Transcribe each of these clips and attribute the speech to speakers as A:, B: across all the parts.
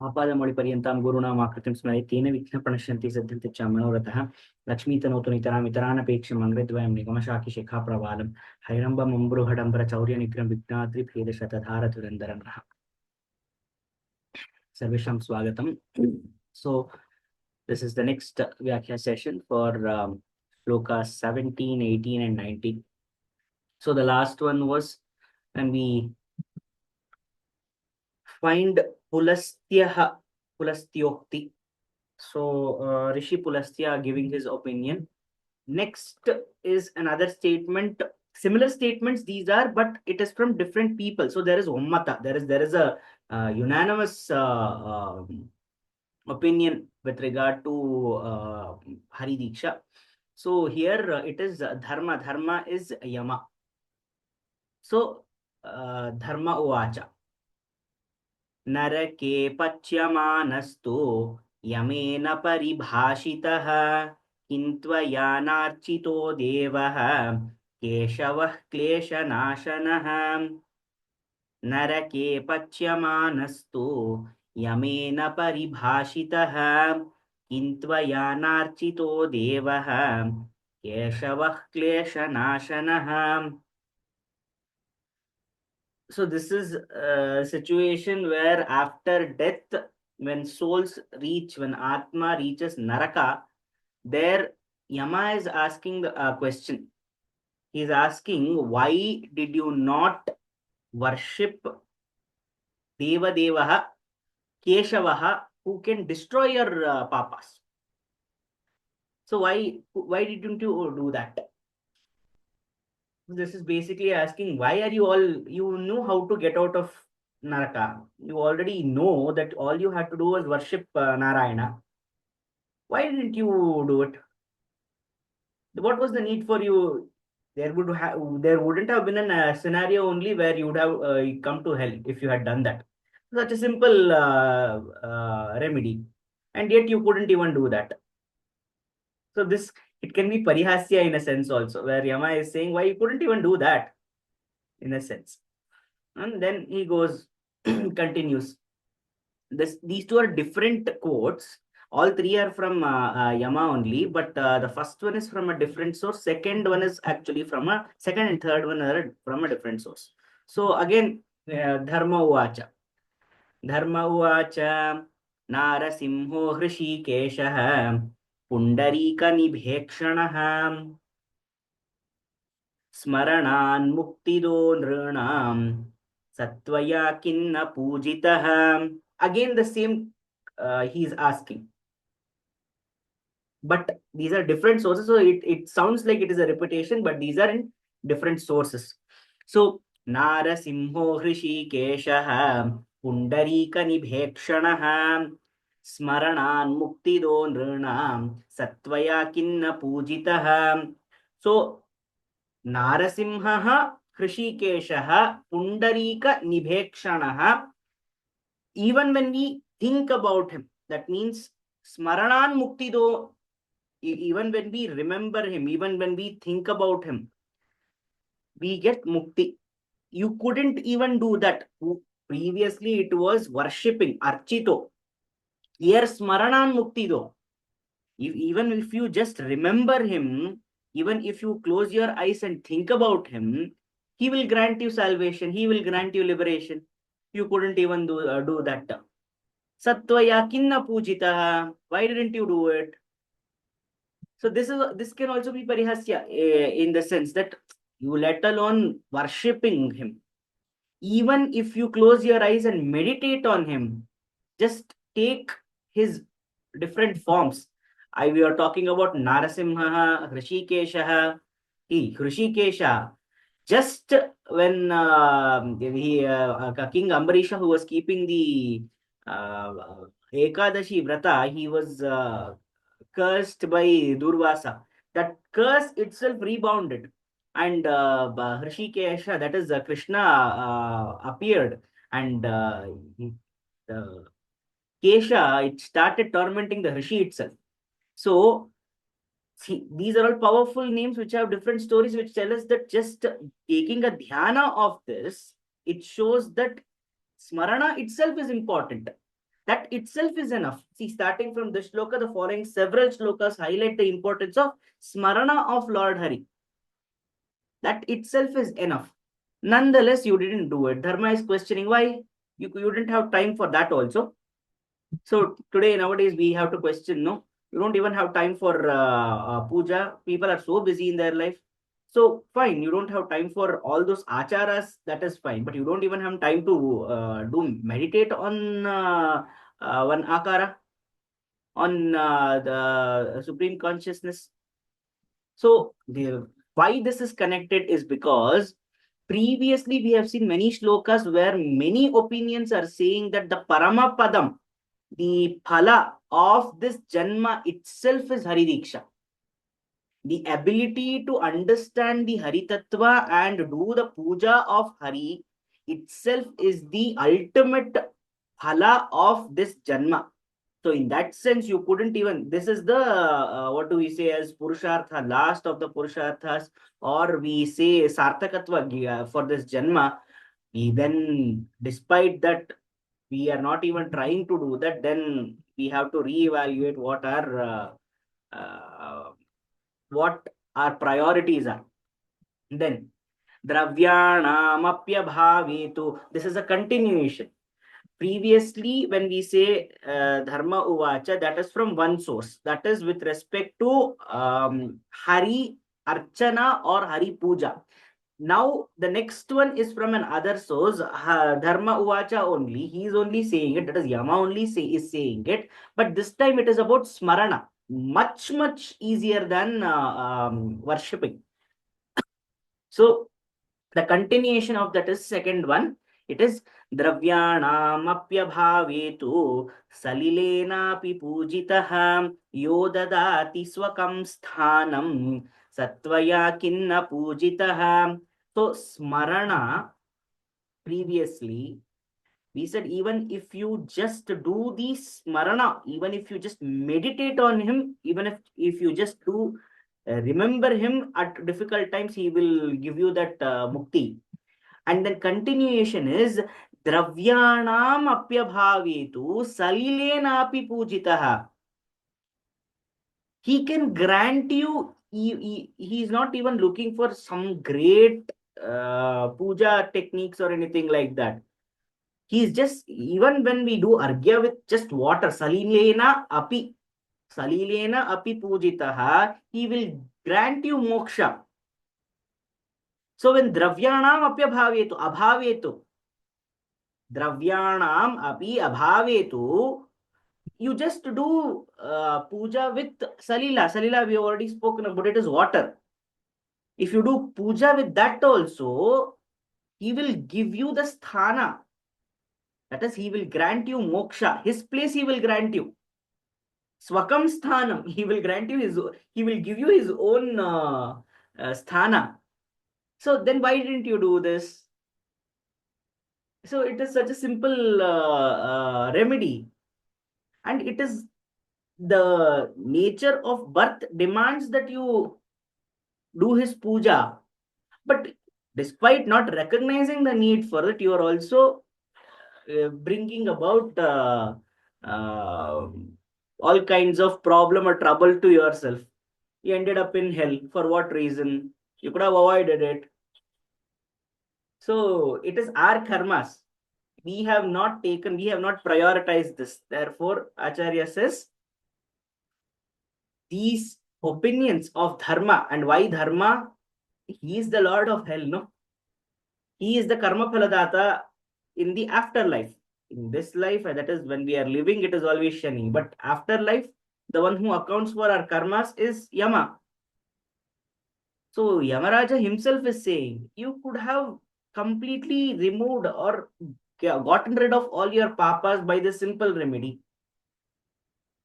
A: आपादमौलिपर्यन्तां गुरूणामाकृतिं स्मरे तेन विघ्नप्रणश्यन्ति सिद्ध्यन्ति च मनोरथः लक्ष्मीतनोतु नितरामितरानपेक्षं मङ्गलद्वयं निगमशाखिशिखाप्रवालं हैरम्बमम्बृहडम्बरचौर्यनिग्रहं विघ्नाद्रिभेदशतधारधुरन्धरं नः सर्वेषां स्वागतम्. So this is the next Vyakhya session for shlokas 17, 18 and 19. So the last one was when we find Pulastyokti. So Rishi Pulastya giving his opinion. Next is another statement. Similar statements these are, but it is from different people. So there is ummata. There is a unanimous opinion with regard to Hari Diksha. So here it is dharma. Dharma is yama. So dharma uvacha. नरके पच्यमानस्तु Yemen परिभाषितः किन्त्वयानार्चितो देवः केशवः क्लेशनाशनः. नरके पच्यमानस्तु Yemen परिभाषितः किन्त्वयानार्चितो देवः केशवः क्लेशनाशनः. So this is a situation where after death, when souls reach, when Atma reaches Naraka, there Yama is asking the question. He is asking, why did you not worship Deva Devaha, Keshavaha, who can destroy your papas? So why didn't you do that? This is basically asking, why are you all, you knew how to get out of Naraka. You already know that all you had to do was worship Narayana. Why didn't you do it? What was the need for you? There wouldn't have been a scenario only where you would have come to hell if you had done that. Such a simple remedy. And yet you couldn't even do that. So this, it can be parihasya in a sense also, where Yama is saying, why you couldn't even do that, in a sense. And then he goes, continues. These two are different quotes. All three are from Yama only, but the first one is from a different source. Second one is actually from a second and third one are from a different source. So again, Dharma Uvacha. Dharma Uvacha Narasimho Hrishikeshaha Pundarika Nibhekshanaha Smaranan Muktido Nrunam Satvaya Kinna Pujitaha. Again, the same he is asking. But these are different sources. So it sounds like it is a repetition, but these are in different sources. So, Narasimho Hrishikeshaha Pundarika Nibhekshanaha Smaranan Muktido Nrunam Satvaya Kinna Pujitaha. So, Narasimha Hrishikeshaha Pundarika Nibhekshanaha. Even when we think about him, that means Smaranan Muktido, even when we remember him, even when we think about him, we get mukti. You couldn't even do that. Previously, it was worshipping, archito. Here, Smaranan Muktido. Even if you just remember him, even if you close your eyes and think about him, he will grant you salvation. He will grant you liberation. You couldn't even do that. Satvaya kinna pujitaha. Why didn't you do it? So this can also be parihasya in the sense that you let alone worshipping him. Even if you close your eyes and meditate on him, just take his different forms. We are talking about Narasimha, Hrishikesha, Hrishikesha. Just when King Ambarisha, who was keeping the Ekadashi Vrata, he was cursed by Durvasa. That curse itself rebounded. And Hrishikesha, that is Krishna, appeared. And Kesha, it started tormenting the Rishi itself. So, see, these are all powerful names which have different stories which tell us that just taking a dhyana of this, it shows that Smarana itself is important. That itself is enough. See, starting from this shloka, the following several shlokas highlight the importance of smarana of Lord Hari. That itself is enough. Nonetheless, you didn't do it. Dharma is questioning why. You didn't have time for that also. So today, nowadays, we have to question, no? You don't even have time for puja. People are so busy in their life. So fine, you don't have time for all those acharas, that is fine. But you don't even have time to do meditate on one akara, on the supreme consciousness. So why this is connected is because previously we have seen many shlokas where many opinions are saying that the Paramapadam, the phala of this janma itself is Haridiksha. The ability to understand the Hari Tattva and do the puja of Hari itself is the ultimate phala of this janma. So in that sense, you couldn't even, this is the, what do we say as Purushartha, last of the Purusharthas, or we say Sarthakatva for this Janma. Then, despite that, we are not even trying to do that, then we have to reevaluate what our priorities are. Then, Dravyanamapyabhavetu, this is a continuation. Previously, when we say dharma uvacha, that is from one source, that is with respect to Hari Archana or Hari Puja. Now the next one is from another source, dharma uvacha only. He is only saying it, that is Yama only is saying it, but this time it is about smarana, much easier than worshipping. So the continuation of that is second one. It is Dravyanamapyabhavetu Salilenapi Pujitah Yo Dadati Swakam Sthanam Satvaya Kinna Pujitah. So Smarana, previously we said, even if you just do the Smarana, even if you just meditate on him, even if you just do remember him at difficult times, he will give you that mukti. And then continuation is Dravyanam apyabhavetu salilenapi pujitaha. He can grant you, he is not even looking for some great puja techniques or anything like that. He is just, even when we do argya with just water, salilena api pujitaha, he will grant you moksha. So when Dravyanam apyabhavetu, abhavetu, Dravyanam api abhavetu, you just do puja with salila. Salila, we have already spoken about, it is water. If you do puja with that also, he will give you the sthana. That is, he will grant you moksha. His place he will grant you. Swakam sthanam, he will grant you he will give you his own sthana. So then why didn't you do this? So it is such a simple remedy. And it is the nature of birth demands that you do his puja. But despite not recognizing the need for it, you are also bringing about uh, all kinds of problem or trouble to yourself. You ended up in hell. For what reason? You could have avoided it. So it is our karmas. We have not prioritized this. Therefore, Acharya says, these opinions of dharma, and why dharma? He is the lord of hell, no? He is the karma phaladata in the afterlife. In this life, that is when we are living, it is always Shani. But afterlife, the one who accounts for our karmas is Yama. So Yamaraja himself is saying, you could have completely removed or gotten rid of all your papas by this simple remedy.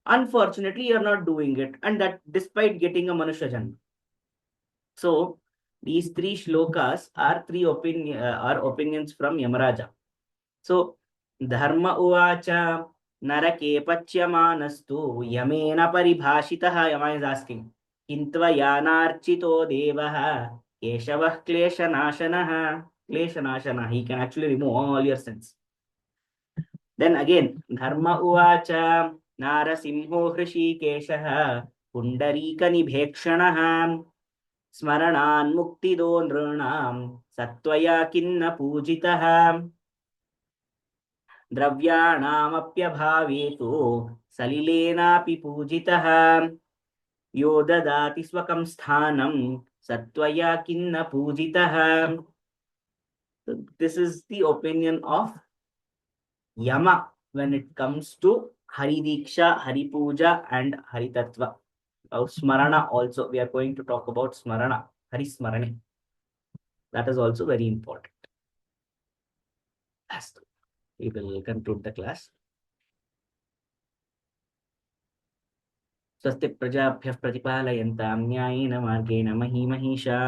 A: Unfortunately, you're not doing it, and that despite getting a Manusha Janma. So these three shlokas are opinions from Yamaraja. So Dharma uvacha narake pachyamanastu yamena paribhashitaha. Yama is asking, Hintva yanarchito devaha keshavah kleshanashanaha. Kleshanashana, he can actually remove all your sins. Then again, Dharma Uvacha Narasimho Hrishikeshah Pundarika Nibhekshanah Smaranan Muktido Nrunam Satvaya Kinna Pujitah Dravyanaapyabhave tu Salilenapi Pujitah Yo dadati swakam sthanam Satvaya Kinna Pujitah. So this is the opinion of Yama when it comes to Hari Diksha, Hari Puja, and Hari Tattva. Smarana also, we are going to talk about Smarana, Hari Smarane. That is also very important. Last, we will conclude the class. स्वस्ति प्रजाभ्यः प्रतिपालयन्तां न्यायेन मार्गेण महीमहीषा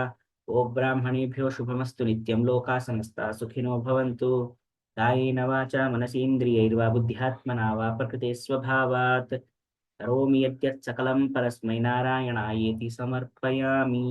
A: ओ ब्राह्मणेभ्यो शुभमस्तु नित्यं लोकाः समस्ताः सुखिनो भवन्तु कायेन वाचा मनसेन्द्रियैर्वा बुद्ध्यात्मना वा प्रकृते स्वभावात् करोमि यद्यत् सकलं परस्मै नारायणायेति समर्पयामि।